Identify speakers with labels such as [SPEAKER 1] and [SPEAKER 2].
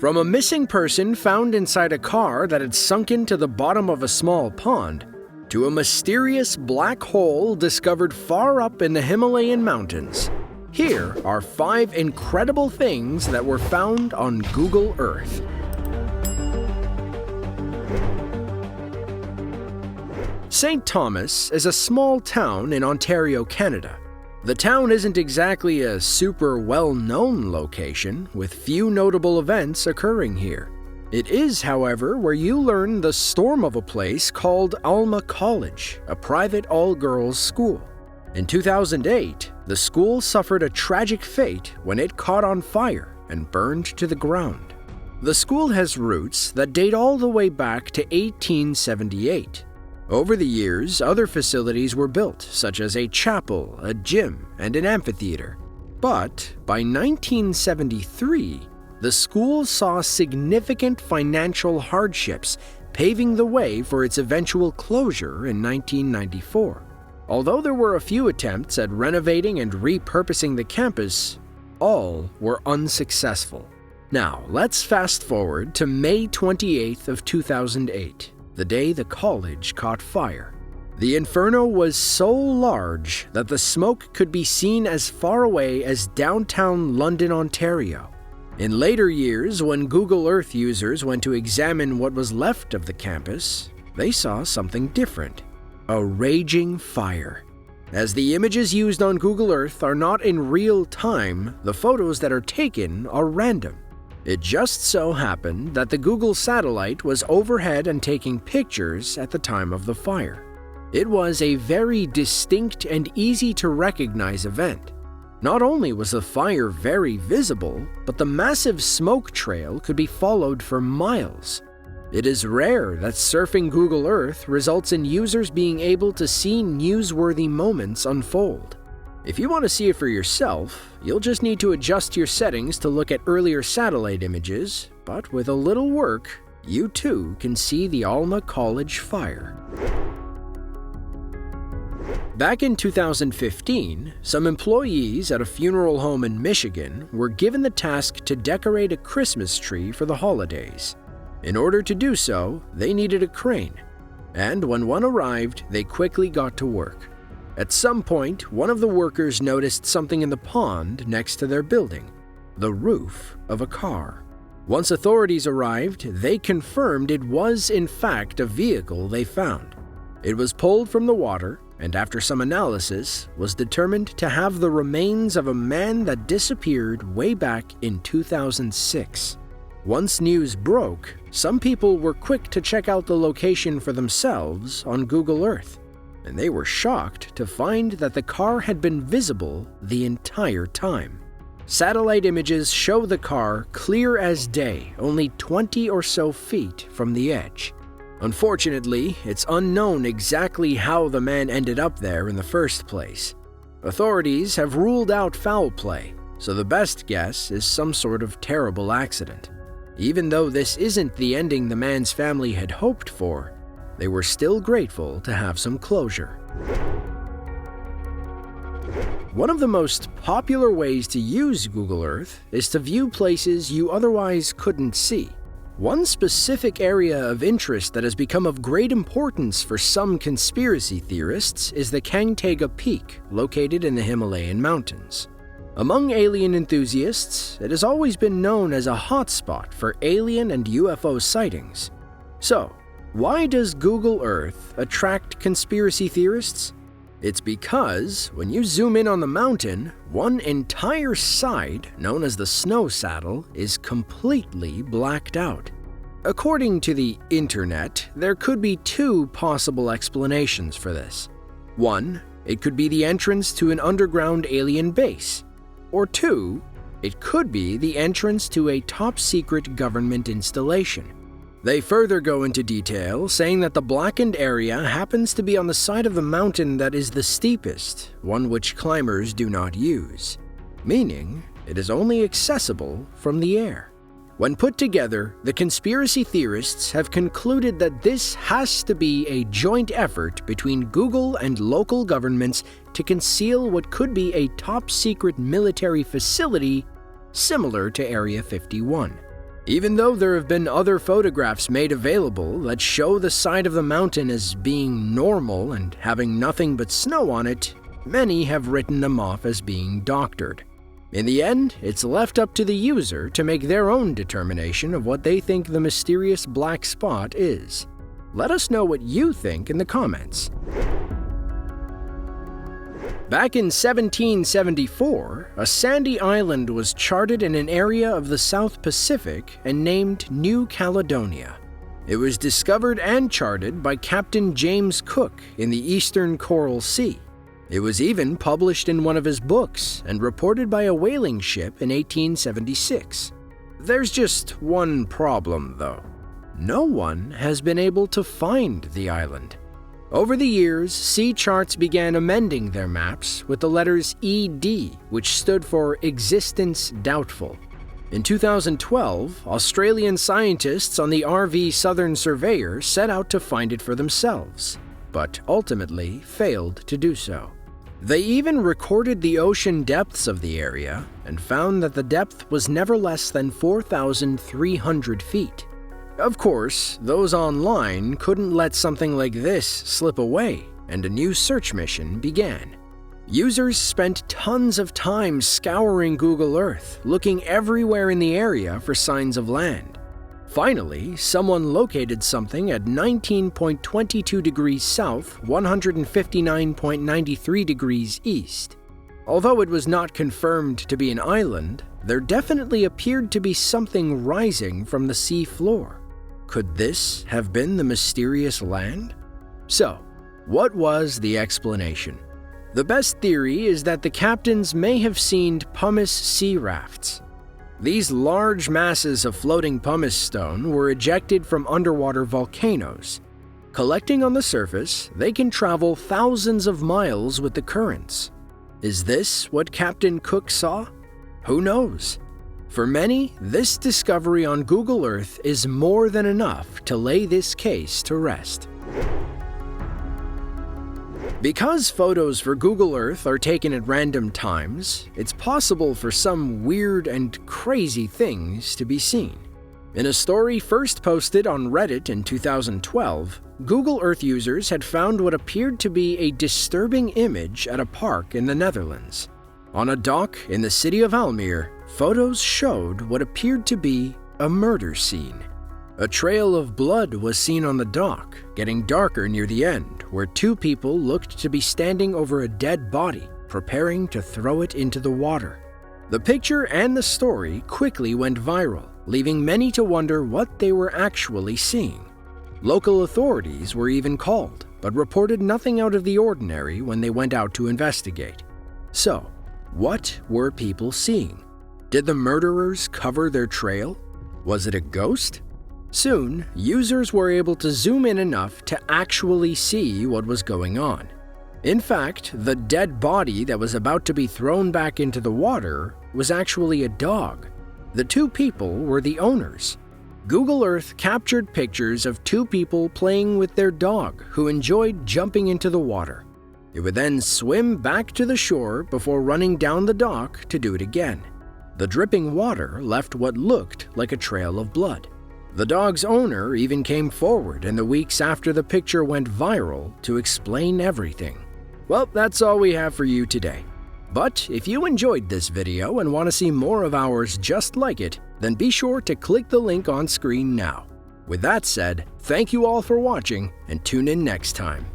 [SPEAKER 1] From a missing person found inside a car that had sunk into the bottom of a small pond, to a mysterious black hole discovered far up in the Himalayan mountains, here are 5 incredible things that were found on Google Earth. St. Thomas is a small town in Ontario, Canada. The town isn't exactly a super well-known location, with few notable events occurring here. It is, however, where you learn the storm of a place called Alma College, a private all-girls school. In 2008, the school suffered a tragic fate when it caught on fire and burned to the ground. The school has roots that date all the way back to 1878. Over the years, other facilities were built, such as a chapel, a gym, and an amphitheater. But by 1973, the school saw significant financial hardships, paving the way for its eventual closure in 1994. Although there were a few attempts at renovating and repurposing the campus, all were unsuccessful. Now, let's fast forward to May 28th of 2008. The day the college caught fire. The inferno was so large that the smoke could be seen as far away as downtown London, Ontario. In later years, when Google Earth users went to examine what was left of the campus, they saw something different: a raging fire. As the images used on Google Earth are not in real time, the photos that are taken are random. It just so happened that the Google satellite was overhead and taking pictures at the time of the fire. It was a very distinct and easy to recognize event. Not only was the fire very visible, but the massive smoke trail could be followed for miles. It is rare that surfing Google Earth results in users being able to see newsworthy moments unfold. If you want to see it for yourself, you'll just need to adjust your settings to look at earlier satellite images, but with a little work, you too can see the Alma College fire. Back in 2015, some employees at a funeral home in Michigan were given the task to decorate a Christmas tree for the holidays. In order to do so, they needed a crane, and when one arrived, they quickly got to work. At some point, one of the workers noticed something in the pond next to their building: the roof of a car. Once authorities arrived, they confirmed it was in fact a vehicle they found. It was pulled from the water, and after some analysis, was determined to have the remains of a man that disappeared way back in 2006. Once news broke, some people were quick to check out the location for themselves on Google Earth, and they were shocked to find that the car had been visible the entire time. Satellite images show the car clear as day, only 20 or so feet from the edge. Unfortunately, it's unknown exactly how the man ended up there in the first place. Authorities have ruled out foul play, so the best guess is some sort of terrible accident. Even though this isn't the ending the man's family had hoped for, they were still grateful to have some closure. One of the most popular ways to use Google Earth is to view places you otherwise couldn't see. One specific area of interest that has become of great importance for some conspiracy theorists is the Kangtega Peak, located in the Himalayan mountains. Among alien enthusiasts, it has always been known as a hotspot for alien and UFO sightings. So, why does Google Earth attract conspiracy theorists? It's because when you zoom in on the mountain, one entire side, known as the snow saddle, is completely blacked out. According to the internet, there could be 2 possible explanations for this. 1, it could be the entrance to an underground alien base. Or 2, it could be the entrance to a top-secret government installation. They further go into detail, saying that the blackened area happens to be on the side of the mountain that is the steepest, one which climbers do not use, meaning it is only accessible from the air. When put together, the conspiracy theorists have concluded that this has to be a joint effort between Google and local governments to conceal what could be a top-secret military facility similar to Area 51. Even though there have been other photographs made available that show the side of the mountain as being normal and having nothing but snow on it, many have written them off as being doctored. In the end, it's left up to the user to make their own determination of what they think the mysterious black spot is. Let us know what you think in the comments. Back in 1774, a sandy island was charted in an area of the South Pacific and named New Caledonia. It was discovered and charted by Captain James Cook in the eastern Coral Sea. It was even published in one of his books and reported by a whaling ship in 1876. There's just one problem, though. No one has been able to find the island. Over the years, sea charts began amending their maps with the letters ED, which stood for Existence Doubtful. In 2012, Australian scientists on the RV Southern Surveyor set out to find it for themselves, but ultimately failed to do so. They even recorded the ocean depths of the area and found that the depth was never less than 4,300 feet. Of course, those online couldn't let something like this slip away, and a new search mission began. Users spent tons of time scouring Google Earth, looking everywhere in the area for signs of land. Finally, someone located something at 19.22 degrees south, 159.93 degrees east. Although it was not confirmed to be an island, there definitely appeared to be something rising from the sea floor. Could this have been the mysterious land? So, what was the explanation? The best theory is that the captains may have seen pumice sea rafts. These large masses of floating pumice stone were ejected from underwater volcanoes. Collecting on the surface, they can travel thousands of miles with the currents. Is this what Captain Cook saw? Who knows? For many, this discovery on Google Earth is more than enough to lay this case to rest. Because photos for Google Earth are taken at random times, it's possible for some weird and crazy things to be seen. In a story first posted on Reddit in 2012, Google Earth users had found what appeared to be a disturbing image at a park in the Netherlands. On a dock in the city of Alma, photos showed what appeared to be a murder scene. A trail of blood was seen on the dock, getting darker near the end, where two people looked to be standing over a dead body, preparing to throw it into the water. The picture and the story quickly went viral, leaving many to wonder what they were actually seeing. Local authorities were even called, but reported nothing out of the ordinary when they went out to investigate. So, what were people seeing? Did the murderers cover their trail? Was it a ghost? Soon, users were able to zoom in enough to actually see what was going on. In fact, the dead body that was about to be thrown back into the water was actually a dog. The two people were the owners. Google Earth captured pictures of two people playing with their dog who enjoyed jumping into the water. It would then swim back to the shore before running down the dock to do it again. The dripping water left what looked like a trail of blood. The dog's owner even came forward in the weeks after the picture went viral to explain everything. Well, that's all we have for you today. But if you enjoyed this video and want to see more of ours just like it, then be sure to click the link on screen now. With that said, thank you all for watching and tune in next time.